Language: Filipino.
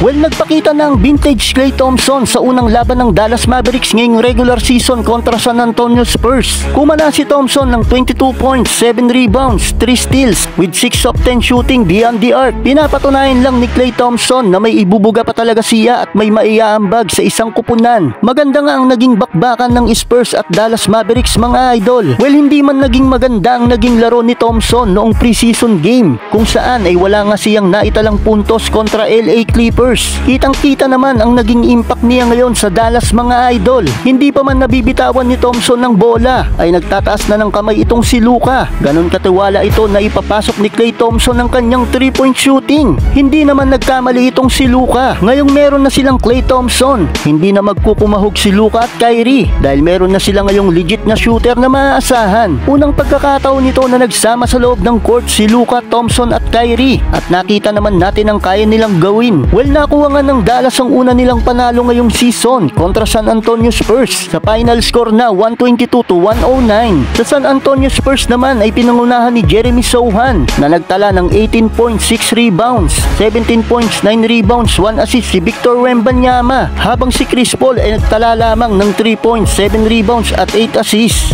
Well, nagpakita ng vintage Klay Thompson sa unang laban ng Dallas Mavericks ngayong regular season kontra San Antonio Spurs. Kumana si Thompson ng 22 points, 7 rebounds, 3 steals with 6 of 10 shooting beyond the arc. Pinapatunayan lang ni Klay Thompson na may ibubuga pa talaga siya at may maiaambag sa isang kupunan. Maganda nga ang naging bakbakan ng Spurs at Dallas Mavericks, mga idol. Well, hindi man naging maganda ang naging laro ni Thompson noong preseason game kung saan ay wala nga siyang naitalang puntos kontra LA Clippers. Kitang-kita naman ang naging impact niya ngayon sa Dallas, mga idol. Hindi pa man nabibitawan ni Thompson ng bola ay nagtataas na ng kamay itong si Luka. Ganon katiwala ito na ipapasok ni Klay Thompson ng kanyang 3-point shooting. Hindi naman nagkamali itong si Luka. Ngayong meron na silang Klay Thompson, hindi na magkukumahog si Luka at Kyrie dahil meron na sila ngayong legit na shooter na maaasahan. Unang pagkakataon nito na nagsama sa loob ng court si Luka, Thompson at Kyrie at nakita naman natin ang kaya nilang gawin. Well, nakuha nga ng Dallas ang una nilang panalo ngayong season kontra San Antonio Spurs sa final score na 122-109. Sa San Antonio Spurs naman ay pinangunahan ni Jeremy Sohan na nagtala ng 18 points, 6 rebounds, 17 points, 9 rebounds, 1 assist si Victor Wembanyama, habang si Chris Paul ay nagtala lamang ng 3 points, 7 rebounds at 8 assists.